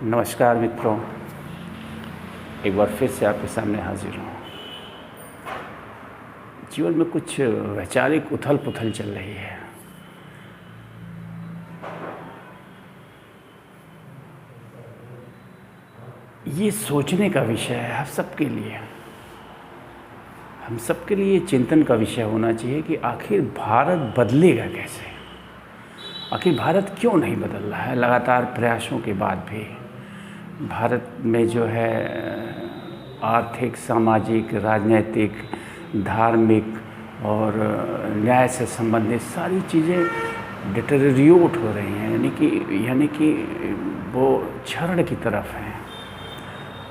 नमस्कार मित्रों, एक बार फिर से आपके सामने हाजिर हूँ। जीवन में कुछ वैचारिक उथल पुथल चल रही है। ये सोचने का विषय है हम सबके लिए चिंतन का विषय होना चाहिए कि आखिर भारत बदलेगा कैसे। आखिर भारत क्यों नहीं बदल रहा है। लगातार प्रयासों के बाद भी भारत में जो है आर्थिक, सामाजिक, राजनीतिक, धार्मिक और न्याय से संबंधित सारी चीज़ें डिटेरियोरेट हो रही हैं, यानी कि वो क्षरण की तरफ हैं।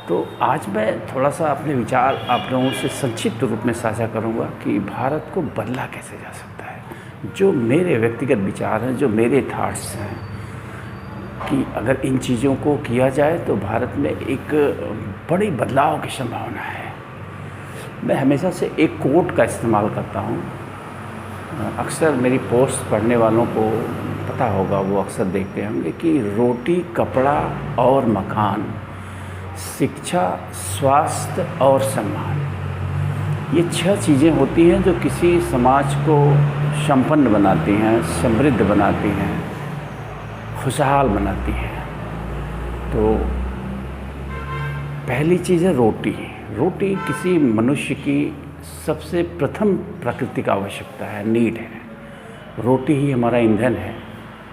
तो आज मैं थोड़ा सा अपने विचार आप लोगों से संक्षिप्त रूप में साझा करूंगा कि भारत को बदला कैसे जा सकता है। जो मेरे व्यक्तिगत विचार हैं, जो मेरे थॉट्स हैं कि अगर इन चीज़ों को किया जाए तो भारत में एक बड़ी बदलाव की संभावना है। मैं हमेशा से एक कोट का इस्तेमाल करता हूँ। अक्सर मेरी पोस्ट पढ़ने वालों को पता होगा, वो अक्सर देखते होंगे कि रोटी, कपड़ा और मकान, शिक्षा, स्वास्थ्य और सम्मान, ये 6 चीज़ें होती हैं जो किसी समाज को संपन्न बनाती हैं, समृद्ध बनाती हैं, खुशहाल बनाती हैं। तो पहली चीज़ है रोटी। रोटी किसी मनुष्य की सबसे प्रथम प्राकृतिक आवश्यकता है, नीड है। रोटी ही हमारा ईंधन है।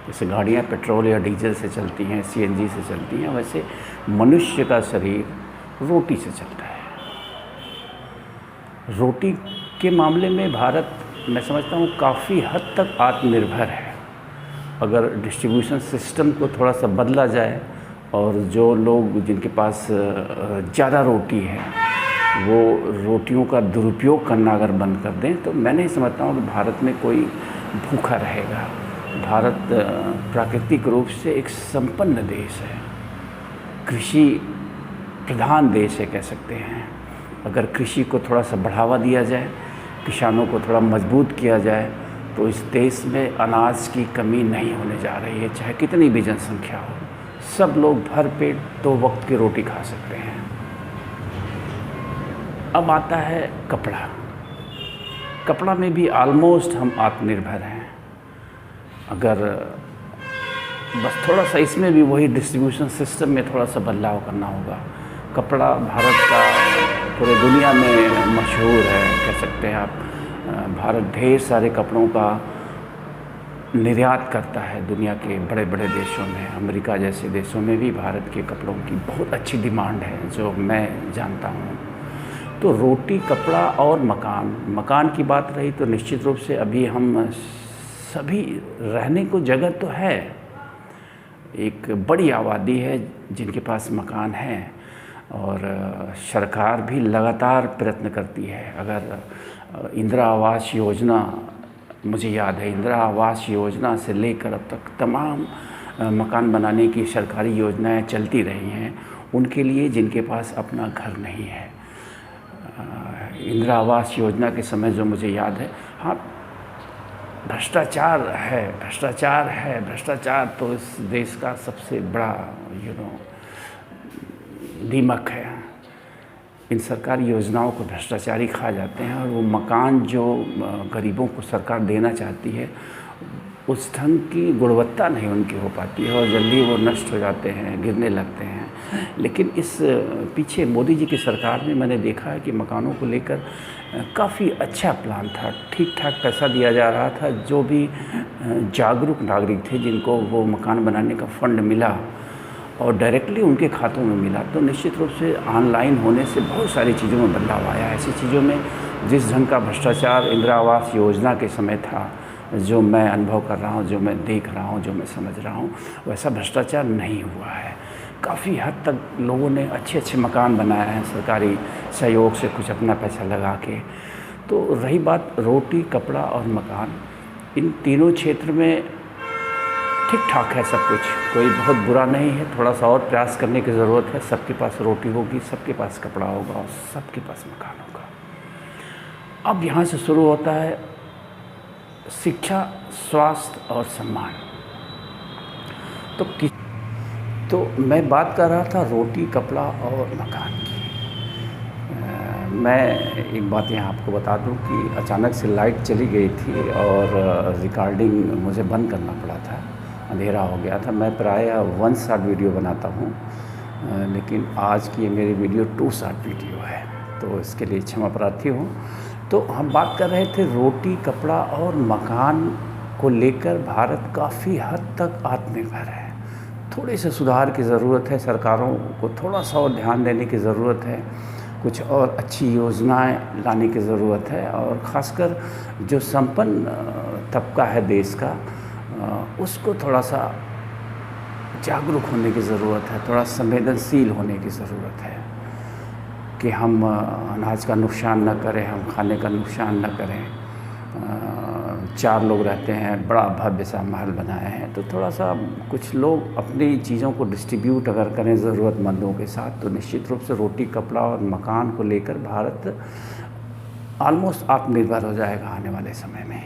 जैसे गाड़ियाँ पेट्रोल या डीजल से चलती हैं, सीएनजी से चलती हैं, वैसे मनुष्य का शरीर रोटी से चलता है। रोटी के मामले में भारत, मैं समझता हूँ, काफ़ी हद तक आत्मनिर्भर है। अगर डिस्ट्रीब्यूशन सिस्टम को थोड़ा सा बदला जाए और जो लोग जिनके पास ज़्यादा रोटी है वो रोटियों का दुरुपयोग करना अगर बंद कर दें तो मैं नहीं समझता हूँ कि भारत में कोई भूखा रहेगा। भारत प्राकृतिक रूप से एक संपन्न देश है, कृषि प्रधान देश है कह सकते हैं। अगर कृषि को थोड़ा सा बढ़ावा दिया जाए, किसानों को थोड़ा मजबूत किया जाए तो इस देश में अनाज की कमी नहीं होने जा रही है। चाहे कितनी भी जनसंख्या हो, सब लोग भर पेट 2 वक्त की रोटी खा सकते हैं। अब आता है कपड़ा। कपड़ा में भी ऑलमोस्ट हम आत्मनिर्भर हैं। अगर बस थोड़ा सा इसमें भी वही डिस्ट्रीब्यूशन सिस्टम में थोड़ा सा बदलाव करना होगा। कपड़ा भारत का पूरे दुनिया में मशहूर है कह सकते हैं आप। भारत ढेर सारे कपड़ों का निर्यात करता है दुनिया के बड़े बड़े देशों में। अमेरिका जैसे देशों में भी भारत के कपड़ों की बहुत अच्छी डिमांड है, जो मैं जानता हूँ। तो रोटी, कपड़ा और मकान की बात रही तो निश्चित रूप से अभी हम सभी रहने को जगह तो है, एक बड़ी आबादी है जिनके पास मकान है और सरकार भी लगातार प्रयत्न करती है। अगर इंदिरा आवास योजना, मुझे याद है इंदिरा आवास योजना से लेकर अब तक तमाम मकान बनाने की सरकारी योजनाएं चलती रही हैं उनके लिए जिनके पास अपना घर नहीं है। इंदिरा आवास योजना के समय जो मुझे याद है, हाँ, भ्रष्टाचार तो इस देश का सबसे बड़ा दीमक है। इन सरकारी योजनाओं को भ्रष्टाचारी खा जाते हैं और वो मकान जो गरीबों को सरकार देना चाहती है उस ढंग की गुणवत्ता नहीं उनकी हो पाती है और जल्दी वो नष्ट हो जाते हैं, गिरने लगते हैं। लेकिन इस पीछे मोदी जी की सरकार में मैंने देखा है कि मकानों को लेकर काफ़ी अच्छा प्लान था, ठीक ठाक पैसा दिया जा रहा था। जो भी जागरूक नागरिक थे जिनको वो मकान बनाने का फंड मिला और डायरेक्टली उनके खातों में मिला, तो निश्चित रूप से ऑनलाइन होने से बहुत सारी चीज़ों में बदलाव आया। ऐसी चीज़ों में जिस ढंग का भ्रष्टाचार इंदिरा आवास योजना के समय था, जो मैं अनुभव कर रहा हूँ, जो मैं देख रहा हूँ, जो मैं समझ रहा हूँ, वैसा भ्रष्टाचार नहीं हुआ है। काफ़ी हद तक लोगों ने अच्छे मकान बनाए हैं सरकारी सहयोग से, कुछ अपना पैसा लगा के। तो रही बात रोटी, कपड़ा और मकान, इन तीनों क्षेत्र में ठीक ठाक है सब कुछ, कोई बहुत बुरा नहीं है। थोड़ा सा और प्रयास करने की ज़रूरत है। सबके पास रोटी होगी, सबके पास कपड़ा होगा और सबके पास मकान होगा। अब यहाँ से शुरू होता है शिक्षा, स्वास्थ्य और सम्मान। तो मैं बात कर रहा था रोटी, कपड़ा और मकान की। मैं एक बात यहाँ आपको बता दूँ कि अचानक से लाइट चली गई थी और रिकॉर्डिंग मुझे बंद करना पड़ा था, अंधेरा हो गया था। मैं प्रायः 1 शॉट वीडियो बनाता हूँ, लेकिन आज की मेरी वीडियो 2 शॉट वीडियो है, तो इसके लिए क्षमा प्रार्थी हूँ। तो हम बात कर रहे थे रोटी, कपड़ा और मकान को लेकर भारत काफ़ी हद तक आत्मनिर्भर है। थोड़े से सुधार की ज़रूरत है, सरकारों को थोड़ा सा और ध्यान देने की ज़रूरत है, कुछ और अच्छी योजनाएं लाने की ज़रूरत है, और ख़ासकर जो संपन्न तबका है देश का, उसको थोड़ा सा जागरूक होने की ज़रूरत है, थोड़ा संवेदनशील होने की ज़रूरत है कि हम अनाज का नुकसान न करें, हम खाने का नुकसान न करें। 4 लोग रहते हैं, बड़ा भव्य सा महल बनाए हैं, तो थोड़ा सा कुछ लोग अपनी चीज़ों को डिस्ट्रीब्यूट अगर करें ज़रूरतमंदों के साथ, तो निश्चित रूप से रोटी, कपड़ा और मकान को लेकर भारत ऑलमोस्ट आत्मनिर्भर हो जाएगा आने वाले समय में।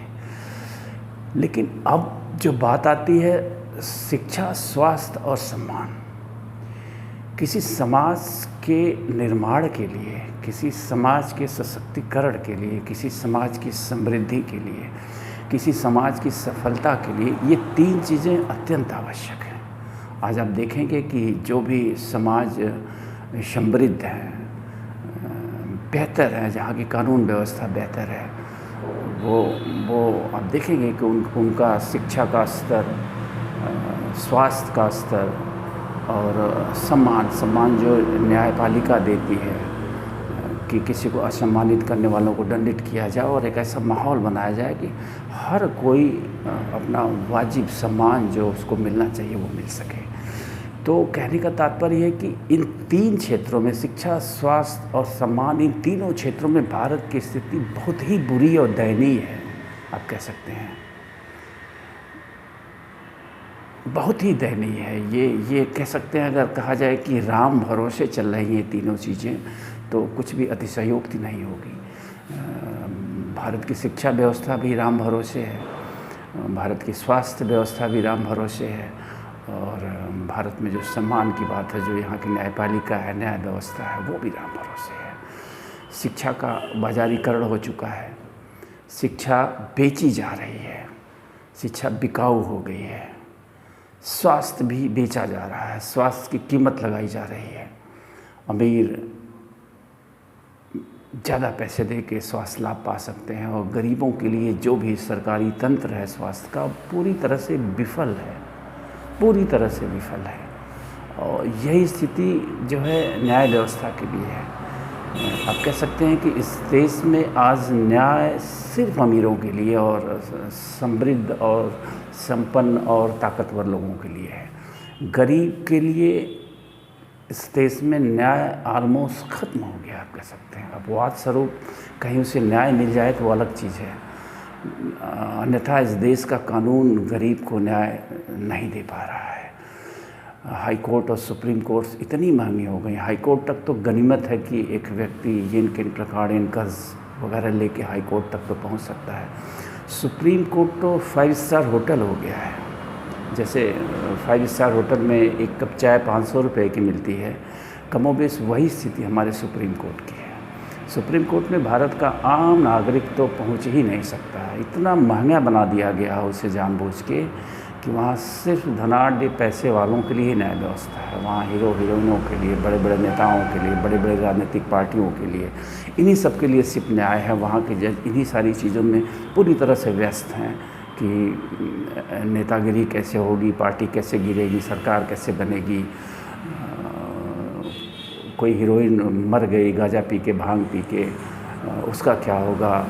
लेकिन अब जो बात आती है शिक्षा, स्वास्थ्य और सम्मान, किसी समाज के निर्माण के लिए, किसी समाज के सशक्तिकरण के लिए, किसी समाज की समृद्धि के लिए, किसी समाज की सफलता के लिए ये 3 चीज़ें अत्यंत आवश्यक हैं। आज आप देखेंगे कि जो भी समाज समृद्ध है, बेहतर है, जहाँ की कानून व्यवस्था बेहतर है, वो आप देखेंगे कि उनका शिक्षा का स्तर, स्वास्थ्य का स्तर और सम्मान जो न्यायपालिका देती है कि किसी को असम्मानित करने वालों को दंडित किया जाए, और एक ऐसा माहौल बनाया जाए कि हर कोई अपना वाजिब सम्मान जो उसको मिलना चाहिए वो मिल सके। तो कहने का तात्पर्य है कि इन 3 क्षेत्रों में, शिक्षा, स्वास्थ्य और सम्मान, इन तीनों क्षेत्रों में भारत की स्थिति बहुत ही बुरी और दयनीय है, आप कह सकते हैं, बहुत ही दयनीय है। ये कह सकते हैं, अगर कहा जाए कि राम भरोसे चल रही हैं ये तीनों चीज़ें, तो कुछ भी अतिशयोक्ति नहीं होगी। भारत की शिक्षा व्यवस्था भी राम भरोसे है, भारत की स्वास्थ्य व्यवस्था भी राम भरोसे है, और भारत में जो सम्मान की बात है, जो यहाँ की न्यायपालिका है, न्याय व्यवस्था है, वो भी राम भरोसे है। शिक्षा का बाजारीकरण हो चुका है, शिक्षा बेची जा रही है, शिक्षा बिकाऊ हो गई है, स्वास्थ्य भी बेचा जा रहा है, स्वास्थ्य की कीमत लगाई जा रही है। अमीर ज़्यादा पैसे दे के स्वास्थ्य लाभ पा सकते हैं, और गरीबों के लिए जो भी सरकारी तंत्र है स्वास्थ्य का, पूरी तरह से विफल है, पूरी तरह से विफल है। और यही स्थिति जो है न्याय व्यवस्था की भी है। आप कह सकते हैं कि इस देश में आज न्याय सिर्फ अमीरों के लिए और समृद्ध और संपन्न और ताकतवर लोगों के लिए है। गरीब के लिए इस देश में न्याय ऑलमोस्ट ख़त्म हो गया, आप कह सकते हैं। अपवाद स्वरूप कहीं उसे न्याय मिल जाए तो अलग चीज़ है, अन्यथा इस देश का कानून गरीब को न्याय नहीं दे पा रहा है। हाई कोर्ट और सुप्रीम कोर्ट इतनी महंगी हो गई, हाई कोर्ट तक तो गनीमत है कि एक व्यक्ति किन प्रकार इन कर्ज वगैरह लेके हाई कोर्ट तक तो पहुंच सकता है। सुप्रीम कोर्ट तो 5 स्टार होटल हो गया है। जैसे 5 स्टार होटल में एक कप चाय 500 रुपये की मिलती है, कमोबेश वही स्थिति हमारे सुप्रीम कोर्ट की है। सुप्रीम कोर्ट में भारत का आम नागरिक तो पहुंच ही नहीं सकता है, इतना महंगा बना दिया गया है उसे जानबूझ के कि वहाँ सिर्फ धनाढ़ पैसे वालों के लिए न्याय व्यवस्था है। वहाँ हीरो हीरोइनों के लिए, बड़े बड़े नेताओं के लिए, बड़े बड़े राजनीतिक पार्टियों के लिए, इन्हीं सब के लिए सिर्फ न्याय है। वहाँ के जज इन्हीं सारी चीज़ों में पूरी तरह से व्यस्त हैं कि नेतागिरी कैसे होगी, पार्टी कैसे गिरेगी, सरकार कैसे बनेगी। कोई हीरोइन मर गई गांजा पी के, भांग पी के, उसका क्या होगा।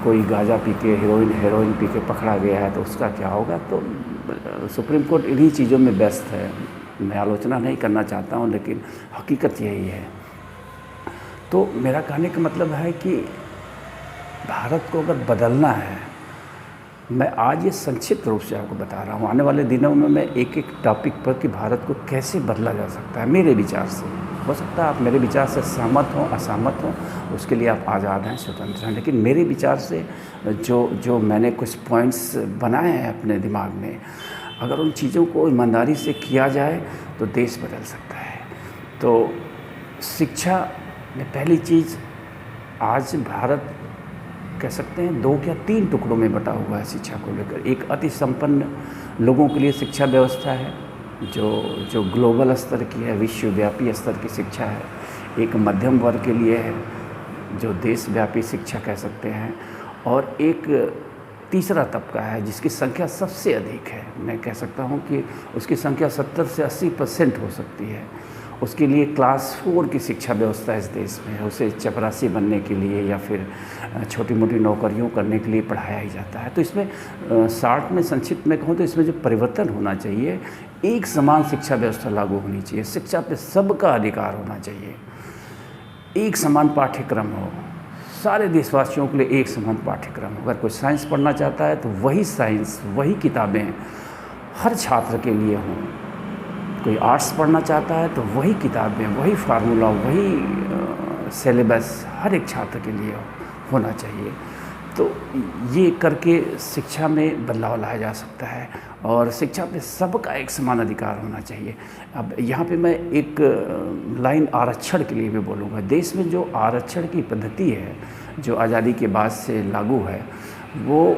कोई गांजा पी के, हेरोइन पी के पकड़ा गया है तो उसका क्या होगा। तो सुप्रीम कोर्ट इन्हीं चीज़ों में व्यस्त है। मैं आलोचना नहीं करना चाहता हूँ, लेकिन हकीकत यही है। तो मेरा कहने का मतलब है कि भारत को अगर बदलना है, मैं आज ये संक्षिप्त रूप से आपको बता रहा हूँ। आने वाले दिनों में मैं एक एक टॉपिक पर कि भारत को कैसे बदला जा सकता है मेरे विचार से। हो सकता है आप मेरे विचार से सहमत हों, असहमत हों, उसके लिए आप आज़ाद हैं, स्वतंत्र हैं, लेकिन मेरे विचार से जो मैंने कुछ पॉइंट्स बनाए हैं अपने दिमाग में, अगर उन चीज़ों को ईमानदारी से किया जाए तो देश बदल सकता है। तो शिक्षा में पहली चीज़, आज भारत कह सकते हैं 2 या 3 टुकड़ों में बटा हुआ है शिक्षा को लेकर। एक अति संपन्न लोगों के लिए शिक्षा व्यवस्था है जो ग्लोबल स्तर की है, विश्वव्यापी स्तर की शिक्षा है। एक मध्यम वर्ग के लिए है जो देशव्यापी शिक्षा कह सकते हैं, और एक तीसरा तबका है जिसकी संख्या सबसे अधिक है। मैं कह सकता हूँ कि उसकी संख्या 70 से 80% हो सकती है। उसके लिए क्लास 4 की शिक्षा व्यवस्था इस देश में है। उसे चपरासी बनने के लिए या फिर छोटी मोटी नौकरियों करने के लिए पढ़ाया ही जाता है। तो इसमें शॉर्ट में, संक्षिप्त में कहूँ तो इसमें जो परिवर्तन होना चाहिए, एक समान शिक्षा व्यवस्था लागू होनी चाहिए। शिक्षा पे सबका अधिकार होना चाहिए। एक समान पाठ्यक्रम हो, सारे देशवासियों के लिए एक समान पाठ्यक्रम हो। अगर कोई साइंस पढ़ना चाहता है तो वही साइंस, वही किताबें हर छात्र के लिए हों। कोई आर्ट्स पढ़ना चाहता है तो वही किताबें, वही फार्मूला, वही सिलेबस हर एक छात्र के लिए होना चाहिए। तो ये करके शिक्षा में बदलाव लाया जा सकता है और शिक्षा पे सबका एक समान अधिकार होना चाहिए। अब यहाँ पे मैं एक लाइन आरक्षण के लिए भी बोलूँगा। देश में जो आरक्षण की पद्धति है, जो आज़ादी के बाद से लागू है, वो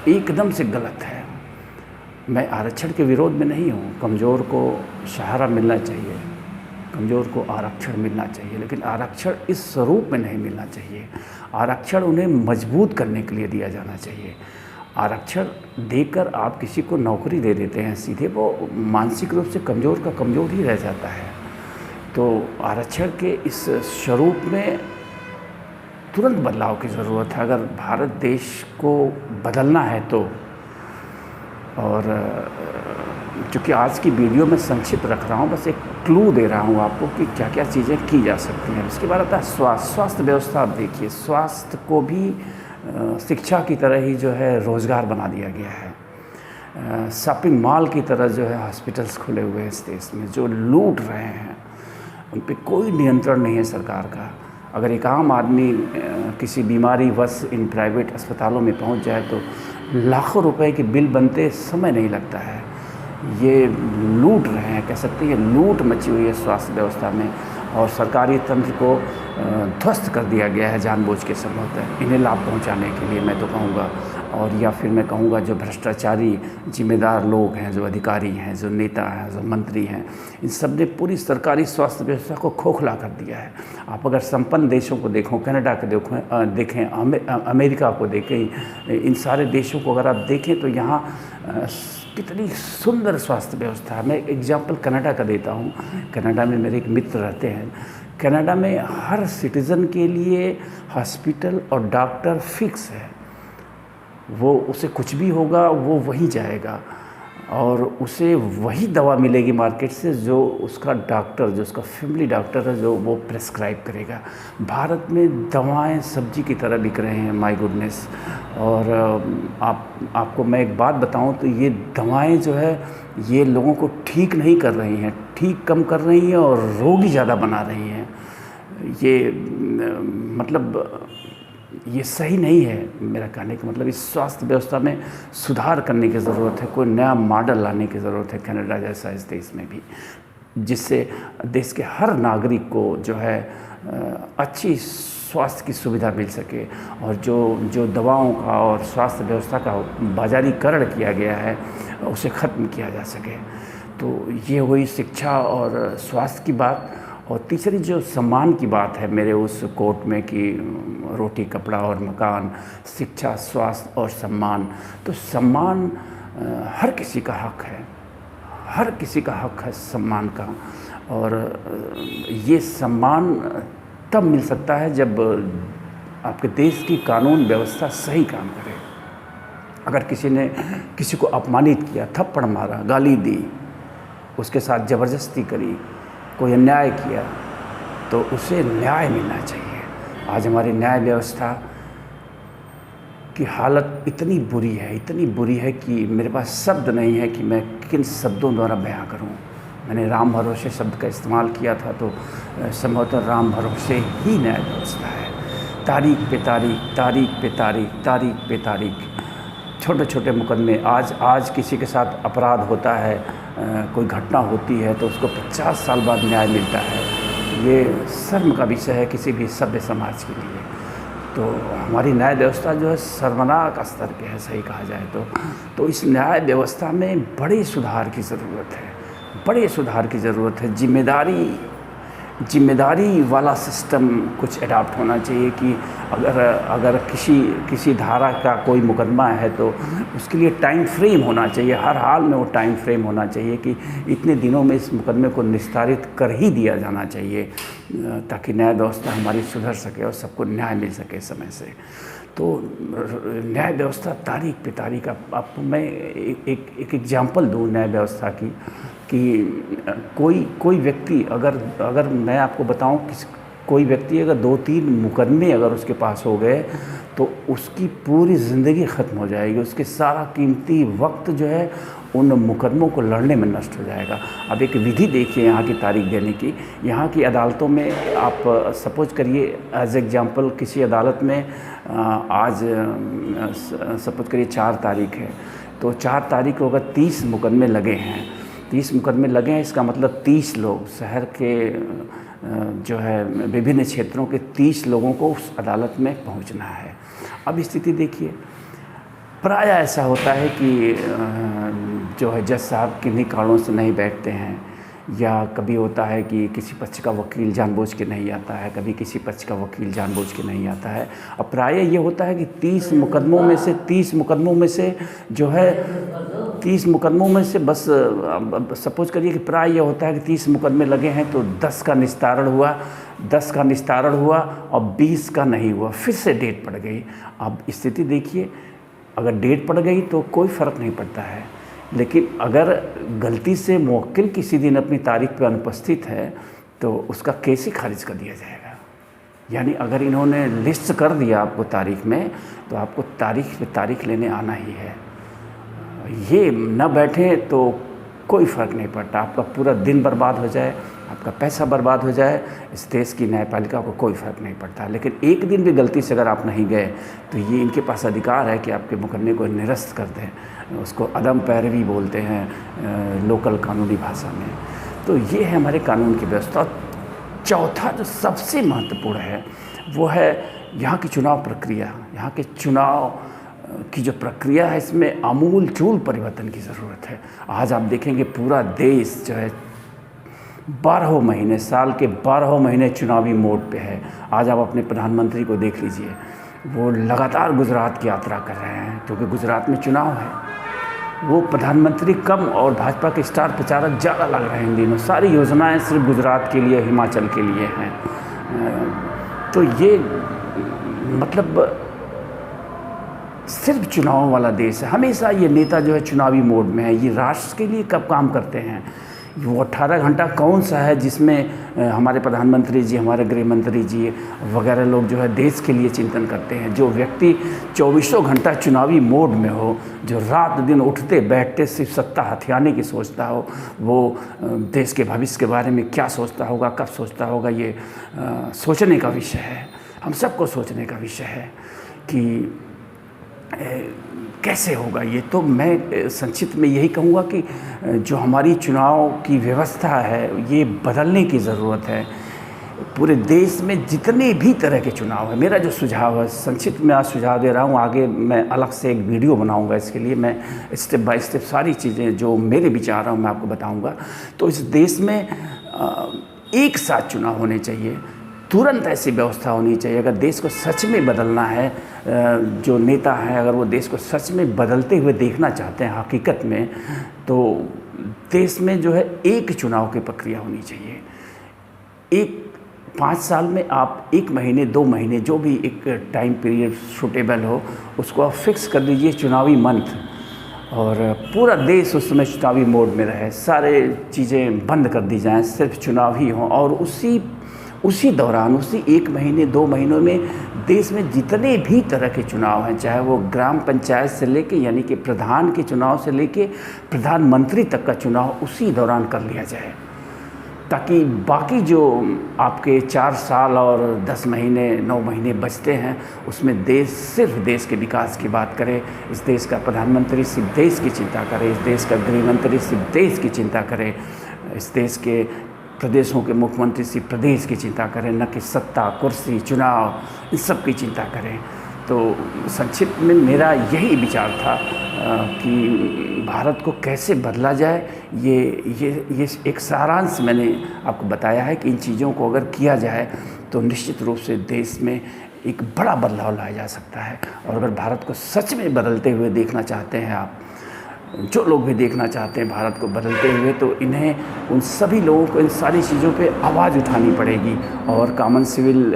एकदम से गलत है। मैं आरक्षण के विरोध में नहीं हूँ। कमज़ोर को सहारा मिलना चाहिए, कमज़ोर को आरक्षण मिलना चाहिए, लेकिन आरक्षण इस स्वरूप में नहीं मिलना चाहिए। आरक्षण उन्हें मजबूत करने के लिए दिया जाना चाहिए। आरक्षण देकर आप किसी को नौकरी दे देते हैं सीधे, वो मानसिक रूप से कमज़ोर का कमज़ोर ही रह जाता है। तो आरक्षण के इस स्वरूप में तुरंत बदलाव की ज़रूरत है अगर भारत देश को बदलना है तो। और चूँकि आज की वीडियो में संक्षिप्त रख रहा हूँ, बस एक क्लू दे रहा हूँ आपको कि क्या क्या चीज़ें की जा सकती हैं। इसके बाद आता है स्वास्थ्य व्यवस्था। आप देखिए, स्वास्थ्य को भी शिक्षा की तरह ही जो है रोज़गार बना दिया गया है। शॉपिंग मॉल की तरह जो है हॉस्पिटल्स खुले हुए हैं इस देश में, जो लूट रहे हैं। उन पर कोई नियंत्रण नहीं है सरकार का। अगर एक आम आदमी किसी बीमारी वश इन प्राइवेट अस्पतालों में पहुंच जाए तो लाखों रुपए के बिल बनते समय नहीं लगता है। ये लूट रहे हैं, कह सकते हैं लूट मची हुई है स्वास्थ्य व्यवस्था में, और सरकारी तंत्र को ध्वस्त कर दिया गया है जानबूझ के संभवतः इन्हें लाभ पहुंचाने के लिए, मैं तो कहूँगा। और या फिर मैं कहूँगा जो भ्रष्टाचारी जिम्मेदार लोग हैं, जो अधिकारी हैं, जो नेता हैं, जो मंत्री हैं, इन सब ने पूरी सरकारी स्वास्थ्य व्यवस्था को खोखला कर दिया है। आप अगर संपन्न देशों को देखो, कनाडा को देखें, अमेरिका को देखें, इन सारे देशों को अगर आप देखें तो यहाँ कितनी सुंदर स्वास्थ्य व्यवस्था है। मैं एग्जाम्पल कनाडा का देता हूँ। कनाडा में मेरे एक मित्र रहते हैं। कनाडा में हर सिटीज़न के लिए हॉस्पिटल और डॉक्टर फिक्स है। वो उसे कुछ भी होगा वो वहीं जाएगा और उसे वही दवा मिलेगी मार्केट से जो उसका डॉक्टर, जो उसका फैमिली डॉक्टर है, जो वो प्रेस्क्राइब करेगा। भारत में दवाएं सब्जी की तरह बिक रहे हैं, माय गुडनेस। और आपको मैं एक बात बताऊं तो ये दवाएं जो है ये लोगों को ठीक नहीं कर रही हैं, ठीक कम कर रही हैं और रोगी ज़्यादा बना रही हैं। ये मतलब ये सही नहीं है। मेरा कहने का मतलब इस स्वास्थ्य व्यवस्था में सुधार करने की ज़रूरत है, कोई नया मॉडल लाने की ज़रूरत है कनाडा जैसा इस देश में भी, जिससे देश के हर नागरिक को जो है अच्छी स्वास्थ्य की सुविधा मिल सके और जो दवाओं का और स्वास्थ्य व्यवस्था का बाजारीकरण किया गया है उसे ख़त्म किया जा सके। तो ये हुई शिक्षा और स्वास्थ्य की बात। और तीसरी जो सम्मान की बात है मेरे उस कोट में कि रोटी, कपड़ा और मकान, शिक्षा, स्वास्थ्य और सम्मान। तो सम्मान हर किसी का हक है, हर किसी का हक है सम्मान का। और ये सम्मान तब मिल सकता है जब आपके देश की कानून व्यवस्था सही काम करे। अगर किसी ने किसी को अपमानित किया, थप्पड़ मारा, गाली दी, उसके साथ ज़बरदस्ती करी, कोई अन्याय किया, तो उसे न्याय मिलना चाहिए। आज हमारी न्याय व्यवस्था की हालत इतनी बुरी है कि मेरे पास शब्द नहीं है कि मैं किन शब्दों द्वारा बयां करूं। मैंने राम भरोसे शब्द का इस्तेमाल किया था, तो संभवतः राम भरोसे ही न्याय व्यवस्था है। तारीख पे तारीख, तारीख पे तारीख, तारीख पे तारीख छोटे छोटे मुकदमे, आज किसी के साथ अपराध होता है, कोई घटना होती है तो उसको 50 साल बाद न्याय मिलता है। ये शर्म का विषय है किसी भी सभ्य समाज के लिए। तो हमारी न्याय व्यवस्था जो है शर्मनाक स्तर पे है, सही कहा जाए तो इस न्याय व्यवस्था में बड़े सुधार की ज़रूरत है, बड़े सुधार की ज़रूरत है। जिम्मेदारी वाला सिस्टम कुछ अडॉप्ट होना चाहिए कि अगर किसी धारा का कोई मुकदमा है तो उसके लिए टाइम फ्रेम होना चाहिए, हर हाल में वो टाइम फ्रेम होना चाहिए कि इतने दिनों में इस मुकदमे को निस्तारित कर ही दिया जाना चाहिए, ताकि न्याय व्यवस्था हमारी सुधर सके और सबको न्याय मिल सके समय से। तो न्याय व्यवस्था तारीख पे तारीख, आपको मैं एक एग्जाम्पल दूँ न्याय व्यवस्था की कि कोई व्यक्ति अगर मैं आपको बताऊं कि कोई व्यक्ति अगर 2-3 मुकदमे अगर उसके पास हो गए तो उसकी पूरी ज़िंदगी ख़त्म हो जाएगी, उसके सारा कीमती वक्त जो है उन मुकदमों को लड़ने में नष्ट हो जाएगा। अब एक विधि देखिए यहाँ की तारीख देने की। यहाँ की अदालतों में आप सपोज करिए एज एग्जांपल किसी अदालत में आज सपोज करिए 4 तारीख है, तो 4 तारीख को अगर 30 मुकदमे लगे हैं, 30 मुकदमे लगे हैं, इसका मतलब 30 लोग शहर के जो है विभिन्न क्षेत्रों के 30 लोगों को उस अदालत में पहुंचना है। अब स्थिति देखिए, प्रायः ऐसा होता है कि जो है जज साहब किन्हीं कारणों से नहीं बैठते हैं, या कभी होता है कि किसी पक्ष का वकील जानबूझ के नहीं आता है, कभी किसी पक्ष का वकील जानबूझ के नहीं आता है। अब प्रायः ये होता है कि 30 मुकदमों में से जो है 30 मुकदमों में से बस सपोज करिए कि प्राय ये होता है कि 30 मुकदमे लगे हैं तो 10 का निस्तारण हुआ और 20 का नहीं हुआ, फिर से डेट पड़ गई। अब स्थिति देखिए, अगर डेट पड़ गई तो कोई फ़र्क नहीं पड़ता है, लेकिन अगर गलती से मुवक्किल किसी दिन अपनी तारीख पर अनुपस्थित है तो उसका केस ही खारिज कर दिया जाएगा। यानी अगर इन्होंने लिस्ट कर दिया आपको तारीख में, तो आपको तारीख पे तारीख लेने आना ही है। ये न बैठे तो कोई फ़र्क नहीं पड़ता, आपका पूरा दिन बर्बाद हो जाए, आपका पैसा बर्बाद हो जाए, इस देश की न्यायपालिका को कोई फ़र्क नहीं पड़ता। लेकिन एक दिन भी गलती से अगर आप नहीं गए तो ये इनके पास अधिकार है कि आपके मुकदमे को निरस्त कर दें। उसको अदम पैरवी बोलते हैं लोकल कानूनी भाषा में। तो ये है हमारे कानून की व्यवस्था। चौथा जो सबसे महत्वपूर्ण है वो है यहाँ की चुनाव प्रक्रिया। यहाँ के चुनाव की जो प्रक्रिया है इसमें आमूल चूल परिवर्तन की ज़रूरत है। आज आप देखेंगे पूरा देश जो है 12 महीने, साल के 12 महीने चुनावी मोड पे है। आज आप अपने प्रधानमंत्री को देख लीजिए, वो लगातार गुजरात की यात्रा कर रहे हैं क्योंकि गुजरात में चुनाव है। वो प्रधानमंत्री कम और भाजपा के स्टार प्रचारक ज़्यादा लग रहे हैं इन दिनों। सारी योजनाएं सिर्फ गुजरात के लिए, हिमाचल के लिए हैं। तो ये मतलब सिर्फ चुनाव वाला देश है। हमेशा ये नेता जो है चुनावी मोड में है। ये राष्ट्र के लिए कब काम करते हैं? वो 18 घंटा कौन सा है जिसमें हमारे प्रधानमंत्री जी, हमारे गृह मंत्री जी वगैरह लोग जो है देश के लिए चिंतन करते हैं? जो व्यक्ति 24 घंटा चुनावी मोड में हो, जो रात दिन उठते बैठते सिर्फ सत्ता हथियाने की सोचता हो, वो देश के भविष्य के बारे में क्या सोचता होगा, कब सोचता होगा, ये सोचने का विषय है। हम सबको सोचने का विषय है कि कैसे होगा ये। तो मैं संक्षिप्त में यही कहूँगा कि जो हमारी चुनाव की व्यवस्था है ये बदलने की ज़रूरत है। पूरे देश में जितने भी तरह के चुनाव है, मेरा जो सुझाव है संक्षिप्त में आज सुझाव दे रहा हूँ, आगे मैं अलग से एक वीडियो बनाऊँगा इसके लिए। मैं स्टेप बाय स्टेप सारी चीज़ें जो मेरे विचार हैं मैं आपको बताऊँगा। तो इस देश में एक साथ चुनाव होने चाहिए, तुरंत ऐसी व्यवस्था होनी चाहिए। अगर देश को सच में बदलना है, जो नेता हैं अगर वो देश को सच में बदलते हुए देखना चाहते हैं हकीकत में, तो देश में जो है एक चुनाव की प्रक्रिया होनी चाहिए। 5 साल में आप 1 महीने 2 महीने जो भी एक टाइम पीरियड सूटेबल हो उसको आप फिक्स कर लीजिए चुनावी मंथ, और पूरा देश उस समय चुनावी मोड में रहे। सारे चीज़ें बंद कर दी जाएँ, सिर्फ चुनाव ही हों। और उसी दौरान, उसी 1 महीने 2 महीनों में देश में जितने भी तरह के चुनाव हैं, चाहे वो ग्राम पंचायत से लेके यानी कि प्रधान के चुनाव से लेके प्रधानमंत्री तक का चुनाव उसी दौरान कर लिया जाए। ताकि बाकी जो आपके 4 साल और 10 महीने 9 महीने बचते हैं उसमें देश सिर्फ देश के विकास की बात करे, इस देश का प्रधानमंत्री सिर्फ देश की चिंता करे, इस देश का गृहमंत्री सिर्फ देश की चिंता करे, इस देश के प्रदेशों के मुख्यमंत्री सिर्फ प्रदेश की चिंता करें, न कि सत्ता, कुर्सी, चुनाव, इन सब की चिंता करें। तो संक्षिप्त में मेरा यही विचार था कि भारत को कैसे बदला जाए, ये एक सारांश मैंने आपको बताया है कि इन चीज़ों को अगर किया जाए तो निश्चित रूप से देश में एक बड़ा बदलाव लाया जा सकता है। और अगर भारत को सच में बदलते हुए देखना चाहते हैं आप, जो लोग भी देखना चाहते हैं भारत को बदलते हुए, तो इन्हें उन सभी लोगों को इन सारी चीज़ों पे आवाज़ उठानी पड़ेगी। और कॉमन सिविल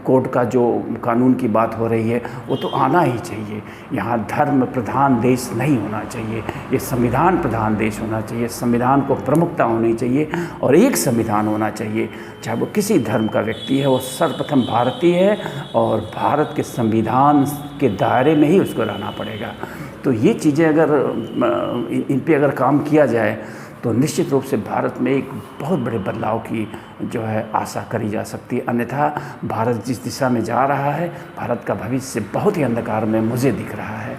कोड का जो कानून की बात हो रही है वो तो आना ही चाहिए। यहाँ धर्म प्रधान देश नहीं होना चाहिए, ये संविधान प्रधान देश होना चाहिए। संविधान को प्रमुखता होनी चाहिए और एक संविधान होना चाहिए, चाहे वो किसी धर्म का व्यक्ति है, वो सर्वप्रथम भारतीय है और भारत के संविधान के दायरे में ही उसको रहना पड़ेगा। तो ये चीज़ें अगर इन पे अगर काम किया जाए तो निश्चित रूप से भारत में एक बहुत बड़े बदलाव की जो है आशा करी जा सकती है। अन्यथा भारत जिस दिशा में जा रहा है, भारत का भविष्य बहुत ही अंधकार में मुझे दिख रहा है।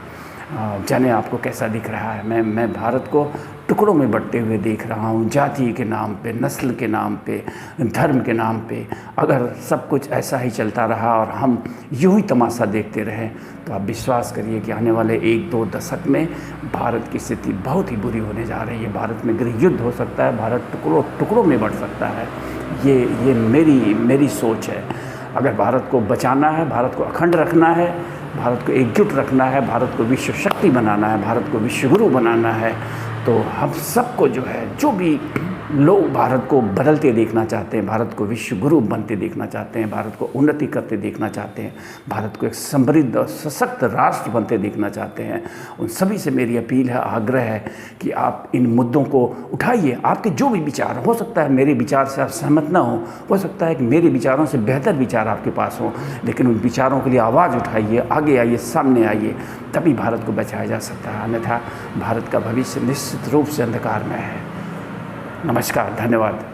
जाने आपको कैसा दिख रहा है। मैं भारत को टुकड़ों में बंटते हुए देख रहा हूँ, जाति के नाम पे, नस्ल के नाम पे, धर्म के नाम पे। अगर सब कुछ ऐसा ही चलता रहा और हम यूं ही तमाशा देखते रहें तो आप विश्वास करिए कि आने वाले 1-2 दशक में भारत की स्थिति बहुत ही बुरी होने जा रही है। भारत में गृह युद्ध हो सकता है, भारत टुकड़ों में बंट सकता है। ये मेरी सोच है। अगर भारत को बचाना है, भारत को अखंड रखना है, भारत को एकजुट रखना है, भारत को विश्व शक्ति बनाना है, भारत को विश्व गुरु बनाना है, तो हम सबको जो है, जो भी लोग भारत को बदलते देखना चाहते हैं, भारत को विश्व गुरु बनते देखना चाहते हैं, भारत को उन्नति करते देखना चाहते हैं, भारत को एक समृद्ध और सशक्त राष्ट्र बनते देखना चाहते हैं, उन सभी से मेरी अपील है, आग्रह है कि आप इन मुद्दों को उठाइए। आपके जो भी विचार हो सकता है मेरे विचार से आप सहमत ना हो सकता है कि मेरे विचारों से बेहतर विचार आपके पास हो, लेकिन उन विचारों के लिए आवाज़ उठाइए, आगे आइए, सामने आइए, तभी भारत को बचाया जा सकता है। अन्यथा भारत का भविष्य निश्चित रूप से अंधकार में है। नमस्कार, धन्यवाद।